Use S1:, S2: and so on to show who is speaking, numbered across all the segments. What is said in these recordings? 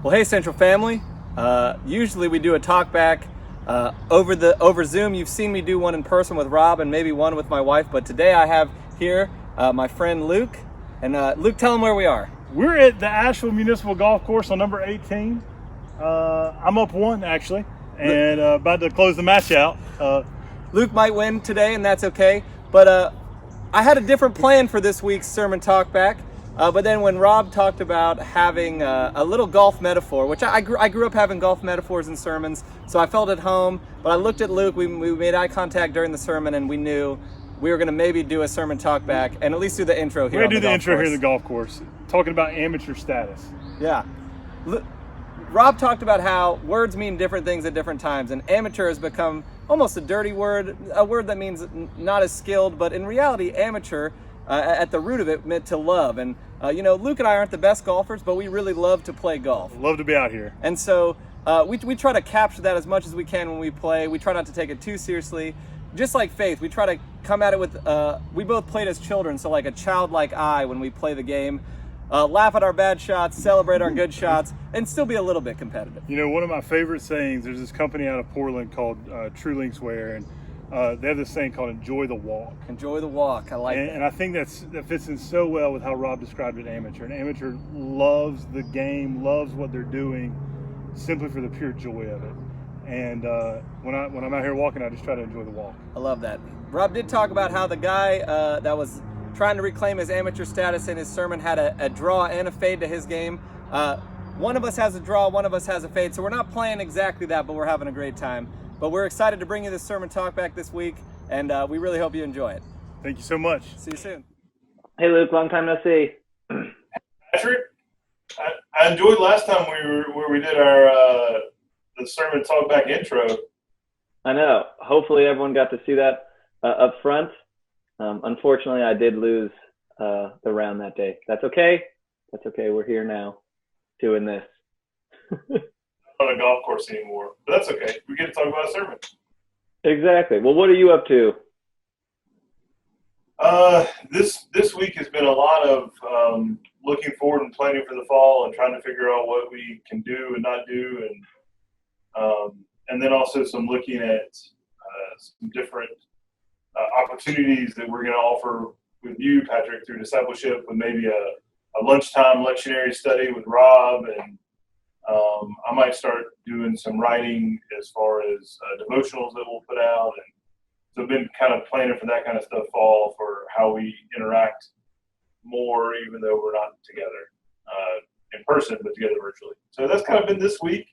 S1: Well, hey, Central Family. Usually we do a talk back over Zoom. You've seen me do one in person with Rob and maybe one with my wife, but today I have here my friend Luke. And Luke, tell him where we are.
S2: We're at the Asheville Municipal Golf Course on number 18. I'm up one, actually, and about to close the match out.
S1: Luke might win today, and that's okay. But I had a different plan for this week's sermon talkback. But then when Rob talked about having a little golf metaphor, which I grew up having golf metaphors in sermons, so I felt at home. But I looked at Luke, we made eye contact during the sermon, and we knew we were going to maybe do a sermon talkback and at least do the intro here.
S2: We're going to do the intro here at the golf course, talking about amateur status.
S1: Yeah. Rob talked about how words mean different things at different times, and amateur has become almost a dirty word, a word that means not as skilled, but in reality, amateur, at the root of it, meant to love. And, Luke and I aren't the best golfers, but we really love to play golf.
S2: Love to be out here.
S1: And so we try to capture that as much as we can when we play. We try not to take it too seriously. Just like faith, we try to come at it with, we both played as children, so like a childlike eye when we play the game. Laugh at our bad shots, celebrate our good shots, and still be a little bit competitive.
S2: You know, one of my favorite sayings, there's this company out of Portland called True Linkswear, and they have this saying called enjoy the walk.
S1: Enjoy the walk. I like that.
S2: And I think that fits in so well with how Rob described it, amateur. An amateur loves the game, loves what they're doing, simply for the pure joy of it. And when I'm out here walking, I just try to enjoy the walk.
S1: I love that. Rob did talk about how the guy that was trying to reclaim his amateur status in his sermon had a draw and a fade to his game. One of us has a draw, one of us has a fade, so we're not playing exactly that, but we're having a great time. But we're excited to bring you this sermon talk back this week, and we really hope you enjoy it.
S2: Thank you so much.
S1: See you soon.
S3: Hey, Luke, long time no see.
S4: Patrick, I enjoyed last time we did our the sermon talk back intro.
S3: I know. Hopefully everyone got to see that up front. Unfortunately, I did lose the round that day. That's okay. That's okay. We're here now doing this.
S4: Not on a golf course anymore, but that's okay. We get to talk about a sermon.
S3: Exactly. Well, what are you up to?
S4: This week has been a lot of looking forward and planning for the fall and trying to figure out what we can do and not do, and then also some looking at some different opportunities that we're going to offer with you, Patrick, through discipleship, with maybe a lunchtime lectionary study with Rob, and I might start doing some writing as far as devotionals that we'll put out, and so I've been kind of planning for that kind of stuff fall for how we interact more, even though we're not together in person, but together virtually. So that's kind of been this week,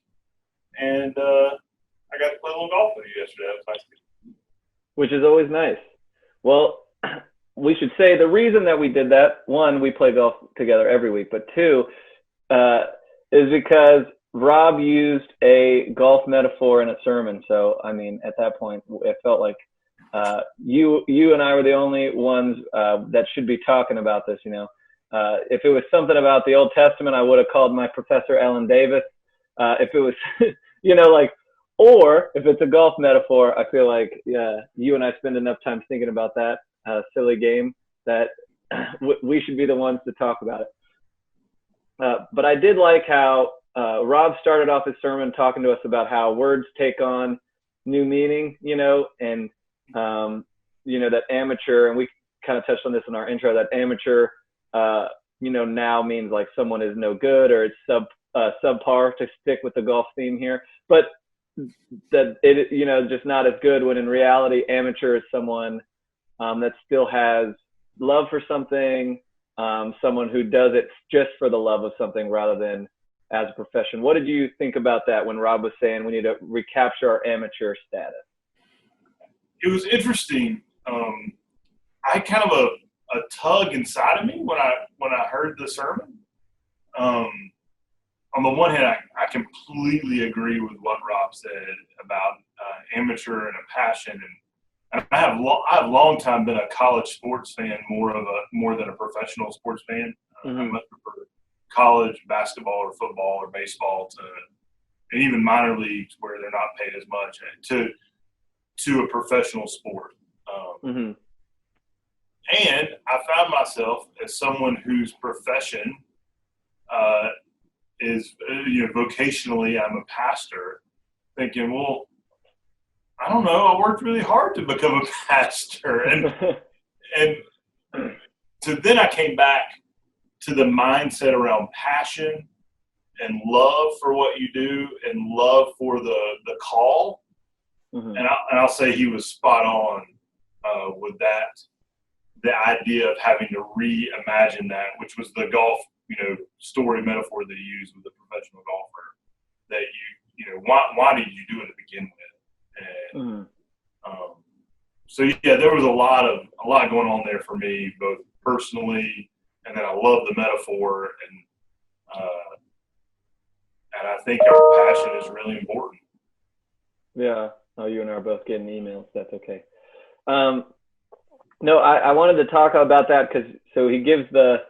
S4: and I got to play a little golf with you yesterday. That was nice.
S3: Which is always nice. Well, we should say the reason that we did that, one, we play golf together every week, but two, is because Rob used a golf metaphor in a sermon. So, I mean, at that point, it felt like you and I were the only ones that should be talking about this, you know. If it was something about the Old Testament, I would have called my professor Ellen Davis. If it was, or if it's a golf metaphor, I feel like you and I spend enough time thinking about that silly game that we should be the ones to talk about it. But I did like how Rob started off his sermon talking to us about how words take on new meaning, and, that amateur, and we kind of touched on this in our intro, that amateur, now means like someone is no good or it's subpar, to stick with the golf theme here. But that it, just not as good, when in reality, amateur is someone that still has love for something, someone who does it just for the love of something rather than as a profession. What did you think about that when Rob was saying we need to recapture our amateur status?
S4: It was interesting. I had kind of a tug inside of me when I heard the sermon. On the one hand, I completely agree with what Rob said about amateur and a passion, and I have long time been a college sports fan more than a professional sports fan. I much prefer college basketball or football or baseball and even minor leagues where they're not paid as much to a professional sport. And I found myself as someone whose profession is, vocationally, I'm a pastor, thinking, well, I don't know. I worked really hard to become a pastor. And so then I came back to the mindset around passion and love for what you do and love for the call. Mm-hmm. And I'll say he was spot on with that, the idea of having to reimagine that, which was the golf, story metaphor that he used with the professional golfer, that why did you do it to begin with? And so yeah, there was a lot going on there for me, both personally, and then I love the metaphor, and I think our passion is really important.
S3: Yeah. Oh, you and I are both getting emails. That's okay. No, I wanted to talk about that because so he gives the,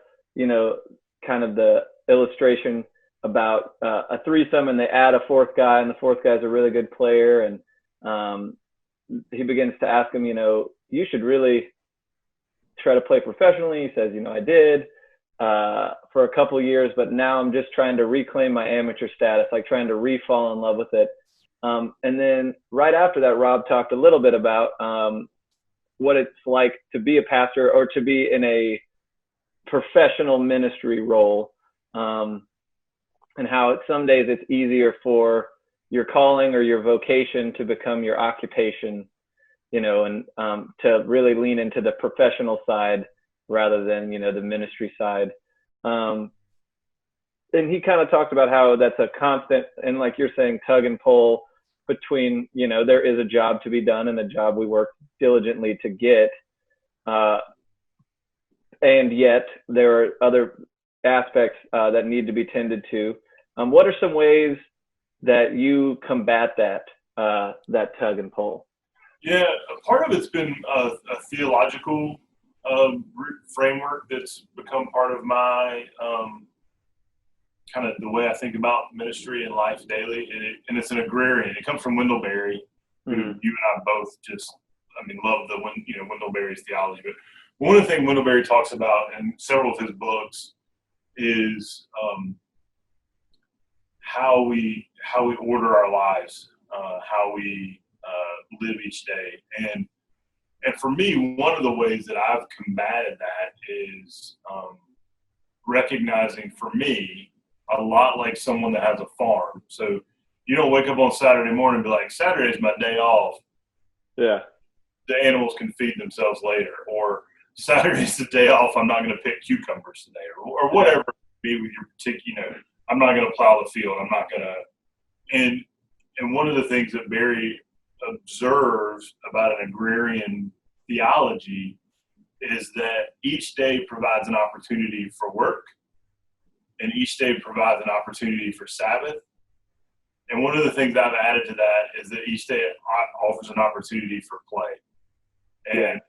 S3: kind of the illustration about a threesome, and they add a fourth guy, and the fourth guy is a really good player, and he begins to ask him, you should really try to play professionally. He says, I did for a couple years, but now I'm just trying to reclaim my amateur status, like trying to re-fall in love with it. And then right after that, Rob talked a little bit about what it's like to be a pastor or to be in a professional ministry role, and how some days it's easier for your calling or your vocation to become your occupation, and to really lean into the professional side rather than, the ministry side. And he kind of talked about how that's a constant, and like you're saying, tug and pull between, there is a job to be done and a job we work diligently to get. And yet there are other aspects that need to be tended to. What are some ways that you combat that tug and pull?
S4: Yeah, part of it's been a theological framework that's become part of my kind of the way I think about ministry and life daily, and it's an agrarian. It comes from Wendell Berry, who you and I both love the Wendell Berry's theology. But one of the things Wendell Berry talks about in several of his books is how we order our lives, how we live each day, and for me, one of the ways that I've combated that is recognizing, for me, a lot like someone that has a farm. So you don't wake up on Saturday morning and be like, Saturday's my day off.
S3: Yeah.
S4: The animals can feed themselves later. Or Saturday's the day off, I'm not going to pick cucumbers today. Or whatever it be with your particular, I'm not going to plow the field. I'm not going to. And one of the things that Barry observes about an agrarian theology is that each day provides an opportunity for work, and each day provides an opportunity for Sabbath. And one of the things I've added to that is that each day offers an opportunity for play. And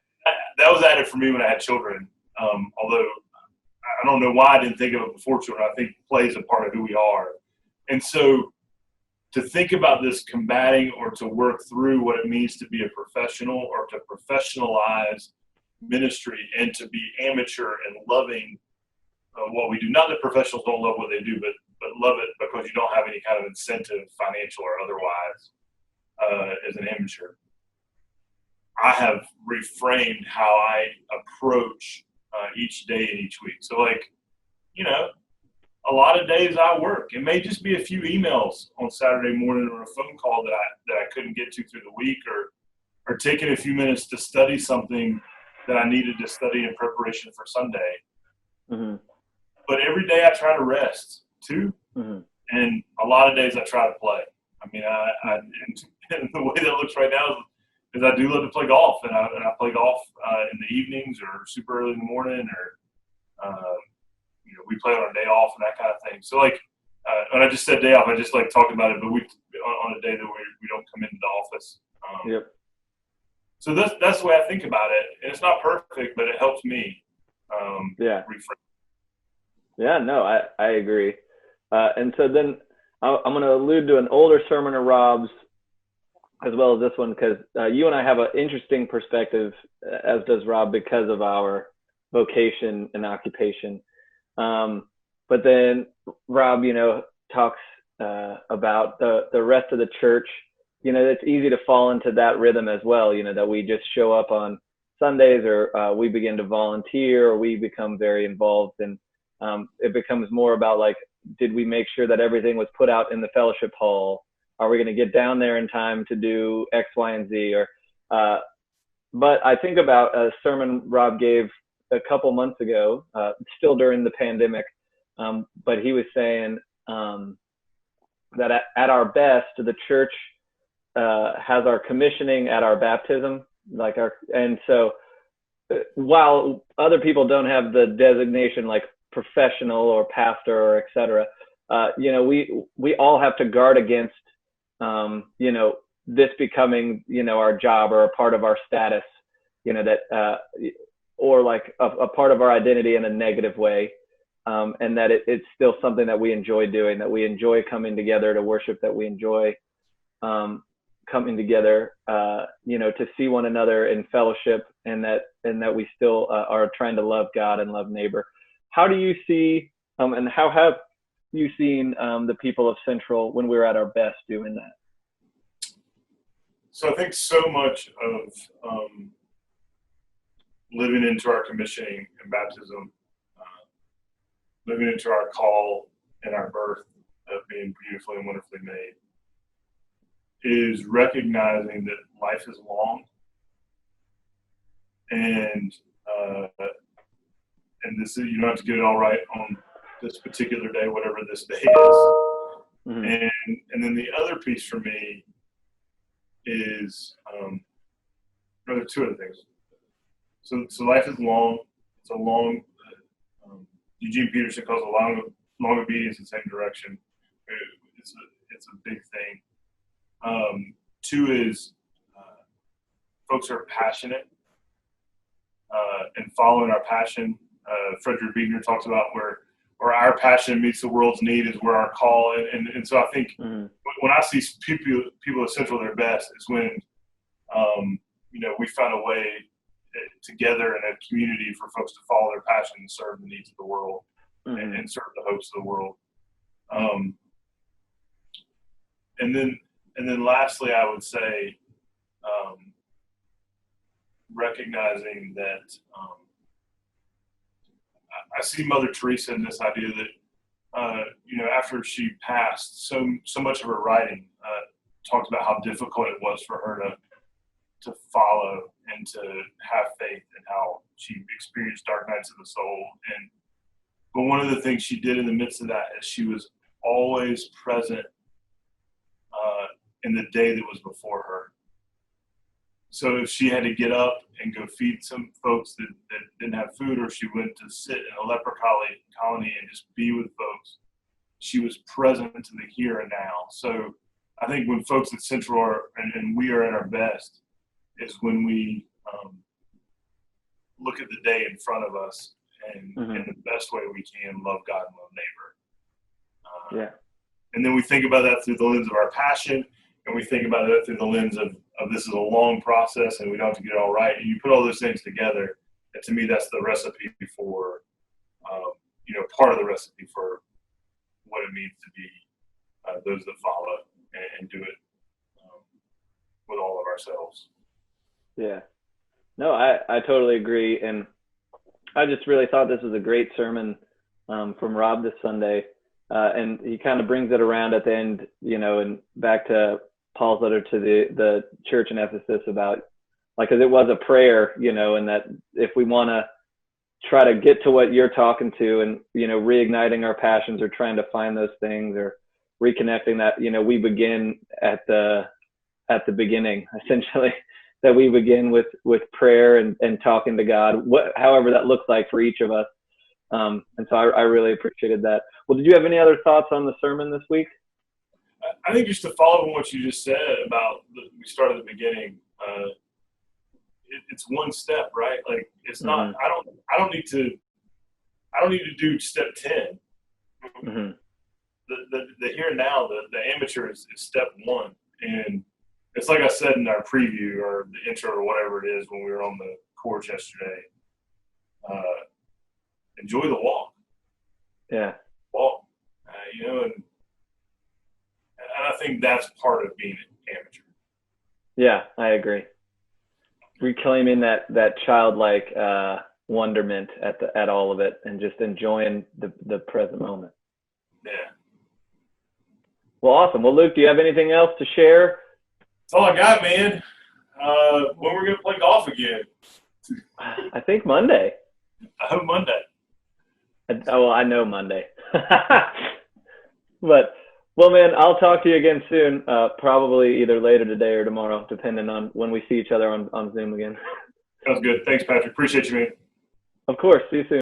S4: that was added for me when I had children. Although I don't know why I didn't think of it before children. I think play is a part of who we are. And so to think about this combating or to work through what it means to be a professional or to professionalize ministry and to be amateur and loving what we do. Not that professionals don't love what they do, but love it because you don't have any kind of incentive, financial or otherwise, as an amateur. I have reframed how I approach each day and each week. So a lot of days I work. It may just be a few emails on Saturday morning or a phone call that I couldn't get to through the week, or taking a few minutes to study something that I needed to study in preparation for Sunday. Mm-hmm. But every day I try to rest too. Mm-hmm. And a lot of days I try to play. And the way that looks right now is I do love to play golf, and I play golf in the evenings or super early in the morning, or we play on our day off and that kind of thing. So when I just said day off, I just talked about it, but we on a day that we don't come into the office.
S3: Yep.
S4: So that's the way I think about it, and it's not perfect, but it helps me. Reframe.
S3: Yeah, no, I agree. And so then I'm going to allude to an older sermon of Rob's as well as this one, because you and I have an interesting perspective, as does Rob, because of our vocation and occupation. But then Rob, talks about the rest of the church, it's easy to fall into that rhythm as well, that we just show up on Sundays, or we begin to volunteer, or we become very involved, and it becomes more about like, did we make sure that everything was put out in the fellowship hall? Are we going to get down there in time to do X, Y, and Z? But I think about a sermon Rob gave a couple months ago, still during the pandemic, but he was saying that at our best, the church has our commissioning at our baptism, and so while other people don't have the designation like professional or pastor or et cetera, we all have to guard against this becoming our job or a part of our status, that or like a part of our identity in a negative way, and that it's still something that we enjoy doing, that we enjoy coming together to worship, that we enjoy coming together, to see one another in fellowship, and that we still are trying to love God and love neighbor. How do you see, and how have you seen the people of Central when we were at our best doing that?
S4: So I think so much of living into our commissioning and baptism, living into our call and our birth of being beautifully and wonderfully made, is recognizing that life is long, and this is, you don't have to get it all right on this particular day, whatever this day is. Mm-hmm. And then the other piece for me is, there are two other things. So life is long. It's a long, Eugene Peterson calls it long obedience in the same direction. It's a big thing. Two is folks are passionate and following our passion. Frederick Buechner talks about where our passion meets the world's need is where our call. And so I think when I see people at Central their best is when, we found a way together in a community for folks to follow their passion and serve the needs of the world and serve the hopes of the world. And then lastly, I would say, recognizing that I see Mother Teresa in this idea that, after she passed, so much of her writing talked about how difficult it was for her to follow and to have faith, and how she experienced dark nights of the soul. But one of the things she did in the midst of that is she was always present in the day that was before her. So if she had to get up and go feed some folks that didn't have food, or she went to sit in a leper colony and just be with folks, she was present to the here and now. So I think when folks at Central are, and we are at our best, is when we look at the day in front of us and in the best way we can love God and love neighbor. And then we think about that through the lens of our passion, and we think about it through the lens of this is a long process and we don't have to get it all right. And you put all those things together, and to me, that's the recipe for, part of the recipe for what it means to be those that follow and do it with all of ourselves.
S3: Yeah. No, I totally agree. And I just really thought this was a great sermon from Rob this Sunday. And he kind of brings it around at the end, and back to Paul's letter to the church in Ephesus about, because it was a prayer, and that if we want to try to get to what you're talking to and, reigniting our passions or trying to find those things or reconnecting that, we begin at the beginning, essentially, that we begin with prayer and talking to God, however that looks like for each of us. And so I really appreciated that. Well, did you have any other thoughts on the sermon this week?
S4: I think just to follow on what you just said about we started at the beginning, it's one step, right? Like it's not, I don't need to do step 10. The here and now, the amateur is step 1. And it's like I said in our preview or the intro or whatever it is when we were on the course yesterday, enjoy the walk.
S3: Yeah.
S4: Walk. you know, and I think that's part of being an amateur.
S3: Yeah, I agree. Reclaiming that childlike wonderment at all of it, and just enjoying the present moment.
S4: Yeah.
S3: Well, awesome. Well, Luke, do you have anything else to share?
S4: That's all I got, man. When we're gonna play golf again?
S3: I think Monday.
S4: I hope Monday.
S3: I know Monday. But, well, man, I'll talk to you again soon, probably either later today or tomorrow, depending on when we see each other on Zoom again.
S4: Sounds good. Thanks, Patrick. Appreciate you, man.
S3: Of course. See you soon.